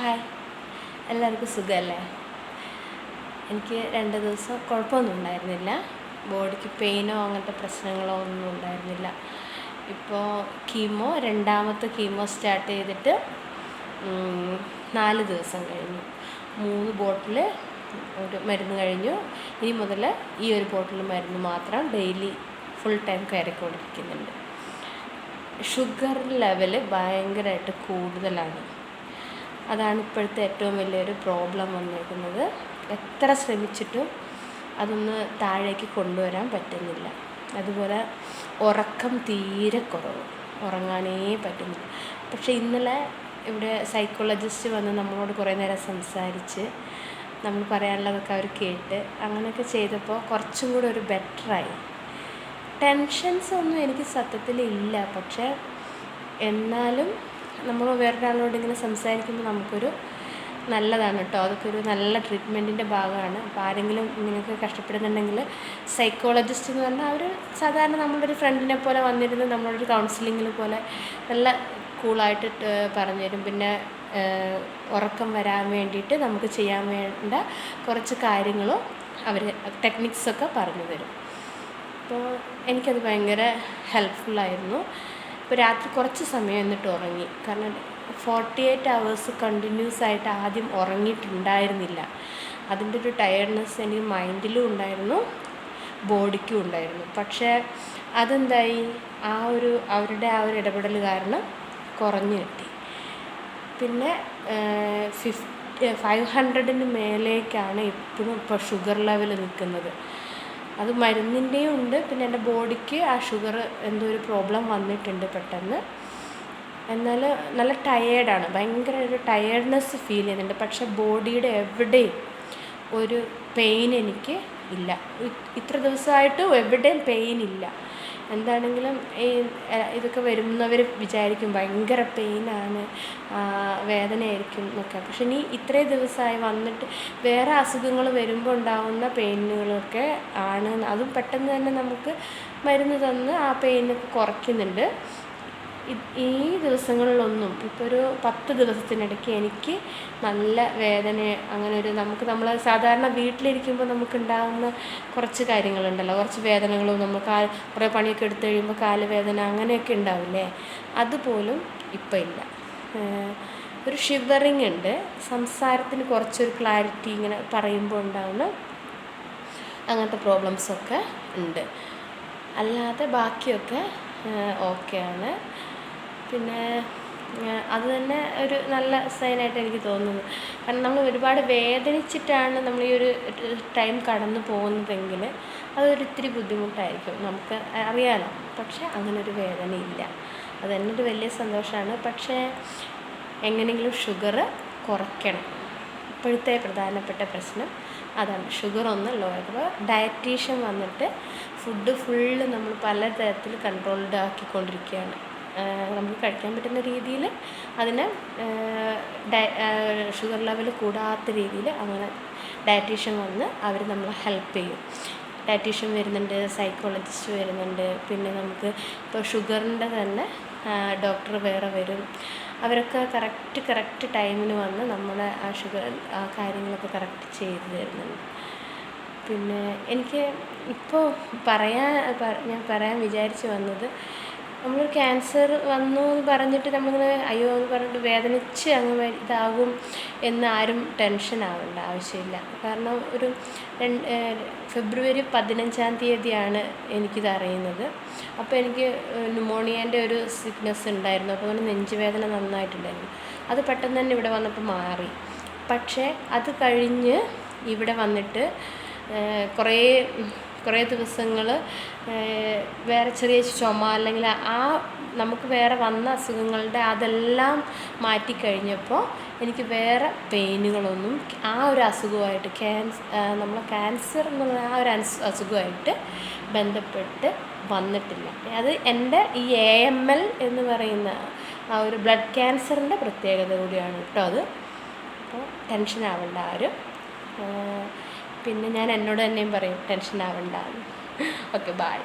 Hi, എല്ലാവർക്കും സുഖമല്ലേ? എനിക്ക് 2 ദിവസം കുഴപ്പമൊന്നും ഉണ്ടായിരുന്നില്ല. ബോഡിക്ക് പെയിനോ അങ്ങനത്തെ പ്രശ്നങ്ങളോ ഒന്നും ഉണ്ടായിരുന്നില്ല. ഇപ്പോൾ രണ്ടാമത്തെ കീമോ സ്റ്റാർട്ട് ചെയ്തിട്ട് 4 ദിവസം കഴിഞ്ഞു. 3 ബോട്ടിൽ ഒരു മരുന്ന് കഴിഞ്ഞു. ഇനി മുതൽ ഈ ഒരു ബോട്ടിൽ മരുന്ന് മാത്രം ഡെയിലി ഫുൾ ടൈം കയറിക്കൊണ്ടിരിക്കുന്നുണ്ട്. ഷുഗർ ലെവൽ ഭയങ്കരമായിട്ട് കൂടുതലാണ്. അതാണ് ഇപ്പോഴത്തെ ഏറ്റവും വലിയൊരു പ്രോബ്ലം വന്നിരിക്കുന്നത്. എത്ര ശ്രമിച്ചിട്ടും അതൊന്ന് താഴേക്ക് കൊണ്ടുവരാൻ പറ്റുന്നില്ല. അതുപോലെ ഉറക്കം തീരെ കുറവ്, ഉറങ്ങാനേ പറ്റുന്നില്ല. പക്ഷേ ഇന്നലെ ഇവിടെ സൈക്കോളജിസ്റ്റ് വന്ന് നമ്മളോട് കുറേ നേരം സംസാരിച്ച് നമ്മൾ പറയാനുള്ളതൊക്കെ അവർ കേട്ട് അങ്ങനെയൊക്കെ ചെയ്തപ്പോൾ കുറച്ചും കൂടെ ഒരു ബെറ്ററായി. ടെൻഷൻസ് ഒന്നും എനിക്ക് സത്യത്തിൽ ഇല്ല. പക്ഷേ എന്നാലും നമ്മൾ വേറൊരാളോട് ഇങ്ങനെ സംസാരിക്കുമ്പോൾ നമുക്കൊരു നല്ലതാണ് കേട്ടോ. അതൊക്കെ ഒരു നല്ല ട്രീറ്റ്മെൻറ്റിൻ്റെ ഭാഗമാണ്. അപ്പോൾ ആരെങ്കിലും ഇങ്ങനെയൊക്കെ കഷ്ടപ്പെടുന്നുണ്ടെങ്കിൽ സൈക്കോളജിസ്റ്റ് എന്ന് പറഞ്ഞാൽ അവർ സാധാരണ നമ്മളൊരു ഫ്രണ്ടിനെ പോലെ വന്നിരുന്ന് നമ്മളൊരു കൗൺസിലിങ്ങിൽ പോലെ നല്ല കൂളായിട്ട് പറഞ്ഞു തരും. പിന്നെ ഉറക്കം വരാൻ വേണ്ടിയിട്ട് നമുക്ക് ചെയ്യാൻ വേണ്ട കുറച്ച് കാര്യങ്ങളും അവർ ടെക്നിക്സൊക്കെ പറഞ്ഞു തരും. അപ്പോൾ എനിക്കത് ഭയങ്കര ഹെൽപ്ഫുള്ളായിരുന്നു. ഇപ്പോൾ രാത്രി കുറച്ച് സമയം എന്നിട്ട് ഉറങ്ങി. കാരണം 48 hours കണ്ടിന്യൂസ് ആയിട്ട് ആദ്യം ഉറങ്ങിയിട്ടുണ്ടായിരുന്നില്ല. അതിൻ്റെ ഒരു ടയർഡ്നെസ് എനിക്ക് മൈൻഡിലും ഉണ്ടായിരുന്നു, ബോഡിക്കും ഉണ്ടായിരുന്നു. പക്ഷേ അതെന്തായി, അവരുടെ ആ ഒരു ഇടപെടൽ കാരണം കുറഞ്ഞു കിട്ടി. പിന്നെ 500 മേലേക്കാണ് ഇപ്പോൾ ഷുഗർ ലെവൽ നിൽക്കുന്നത്. അത് മരുന്നിൻ്റെയും ഉണ്ട്. പിന്നെ എൻ്റെ ബോഡിക്ക് ആ ഷുഗർ എന്തോ ഒരു പ്രോബ്ലം വന്നിട്ടുണ്ട് പെട്ടെന്ന്. എന്നാൽ നല്ല ടയേർഡാണ്, ഭയങ്കര ഒരു ടയേർഡ്നെസ് ഫീൽ ചെയ്യുന്നുണ്ട്. പക്ഷേ ബോഡിയുടെ എവിടെയും ഒരു പെയിൻ എനിക്ക് ഇല്ല. ഇത്ര ദിവസമായിട്ടും എവിടെയും പെയിൻ ഇല്ല. എന്താണെങ്കിലും ഇതൊക്കെ വരുന്നവർ വിചാരിക്കും ഭയങ്കര പെയിനാണ്, വേദനയായിരിക്കും എന്നൊക്കെ. പക്ഷെ ഇനി ഇത്രയും ദിവസമായി വന്നിട്ട് വേറെ അസുഖങ്ങൾ വരുമ്പോൾ ഉണ്ടാകുന്ന പെയിനുകളൊക്കെ ആണ്. അതും പെട്ടെന്ന് തന്നെ നമുക്ക് മരുന്ന് തന്ന് ആ പെയിനൊക്കെ കുറയ്ക്കുന്നുണ്ട്. ഈ ദിവസങ്ങളിലൊന്നും ഇപ്പോൾ ഒരു 10 ദിവസത്തിനിടയ്ക്ക് എനിക്ക് നല്ല വേദന, അങ്ങനെ ഒരു നമ്മൾ സാധാരണ വീട്ടിലിരിക്കുമ്പോൾ നമുക്കുണ്ടാകുന്ന കുറച്ച് കാര്യങ്ങളുണ്ടല്ലോ, കുറച്ച് വേദനകളും, നമ്മൾ കുറേ പണിയൊക്കെ എടുത്തു കഴിയുമ്പോൾ കാല് വേദന അങ്ങനെയൊക്കെ ഉണ്ടാവില്ലേ, അതുപോലും ഇപ്പം ഇല്ല. ഒരു ഷിവറിങ് ഉണ്ട്, സംസാരത്തിന് കുറച്ചൊരു ക്ലാരിറ്റി ഇങ്ങനെ പറയുമ്പോൾ ഉണ്ടാകുന്ന അങ്ങനത്തെ പ്രോബ്ലംസൊക്കെ ഉണ്ട്. അല്ലാതെ ബാക്കിയൊക്കെ ഓക്കെയാണ്. പിന്നെ അത് തന്നെ ഒരു നല്ല സൈനായിട്ട് എനിക്ക് തോന്നുന്നു. കാരണം നമ്മൾ ഒരുപാട് വേദനിച്ചിട്ടാണ് നമ്മൾ ഈ ഒരു ടൈം കടന്നു പോകുന്നതെങ്കിൽ അതൊരിത്തിരി ബുദ്ധിമുട്ടായിരിക്കും, നമുക്ക് അറിയാലോ. പക്ഷേ അങ്ങനൊരു വേദനയില്ല. അത് തന്നെ ഒരു വലിയ സന്തോഷമാണ്. പക്ഷേ എങ്ങനെയെങ്കിലും ഷുഗർ കുറയ്ക്കണം. ഇപ്പോഴത്തെ പ്രധാനപ്പെട്ട പ്രശ്നം അതാണ്, ഷുഗർ ഒന്ന് ലോ ആക്കുക. ഡയറ്റീഷ്യൻ വന്നിട്ട് ഫുഡ് ഫുള്ള് നമ്മൾ പലതരത്തിൽ കൺട്രോൾഡ് ആക്കിക്കൊണ്ടിരിക്കുകയാണ്. നമുക്ക് കഴിക്കാൻ പറ്റുന്ന രീതിയിൽ അതിനെ ഷുഗർ ലെവൽ കൂടാത്ത രീതിയിൽ അങ്ങനെ ഡയറ്റീഷ്യൻ വന്ന് അവർ നമ്മളെ ഹെൽപ്പ് ചെയ്യും. ഡയറ്റീഷ്യൻ വരുന്നുണ്ട്, സൈക്കോളജിസ്റ്റ് വരുന്നുണ്ട്. പിന്നെ നമുക്ക് ഇപ്പോൾ ഷുഗറിൻ്റെ തന്നെ ഡോക്ടർ വേറെ വരും. അവരൊക്കെ കറക്റ്റ് ടൈമിന് വന്ന് നമ്മളെ ആ ഷുഗർ ആ കാര്യങ്ങളൊക്കെ കറക്റ്റ് ചെയ്ത് തരുന്നുണ്ട്. പിന്നെ എനിക്ക് ഇപ്പോൾ ഞാൻ പറയാൻ വിചാരിച്ച് വന്നത്, നമ്മളൊരു ക്യാൻസർ വന്നു എന്ന് പറഞ്ഞിട്ട് നമ്മളിങ്ങനെ അയ്യോ എന്ന് പറഞ്ഞിട്ട് വേദനിച്ച് അങ്ങ് ഇതാകും എന്ന് ആരും ടെൻഷൻ ആവേണ്ട ആവശ്യമില്ല. കാരണം ഒരു ഫെബ്രുവരി 15 എനിക്കിത് അറിയുന്നത്. അപ്പോൾ എനിക്ക് ന്യൂമോണിയേൻ്റെ ഒരു സിക്നെസ് ഉണ്ടായിരുന്നു. അപ്പോൾ അങ്ങനെ നെഞ്ചുവേദന നന്നായിട്ടുണ്ടായിരുന്നു. അത് പെട്ടെന്ന് തന്നെ ഇവിടെ വന്നപ്പോൾ മാറി. പക്ഷേ അത് കഴിഞ്ഞ് ഇവിടെ വന്നിട്ട് കുറേ ദിവസങ്ങൾ വേറെ ചെറിയ ചുമ അല്ലെങ്കിൽ നമുക്ക് വേറെ വന്ന അസുഖങ്ങളുടെ അതെല്ലാം മാറ്റിക്കഴിഞ്ഞപ്പോൾ എനിക്ക് വേറെ പെയിനുകളൊന്നും ആ ഒരു അസുഖമായിട്ട് ക്യാൻസർ എന്നുള്ള ആ ഒരു അസുഖമായിട്ട് ബന്ധപ്പെട്ട് വന്നിട്ടില്ല. അത് എൻ്റെ ഈ AML എന്ന് പറയുന്ന ആ ഒരു ബ്ലഡ് ക്യാൻസറിൻ്റെ പ്രത്യേകത കൂടിയാണ് കേട്ടോ അത്. അപ്പോൾ ടെൻഷൻ ആവേണ്ട ആരും. പിന്നെ ഞാൻ എന്നോട് തന്നെയും പറയും ടെൻഷൻ ആവേണ്ട. Okay, by.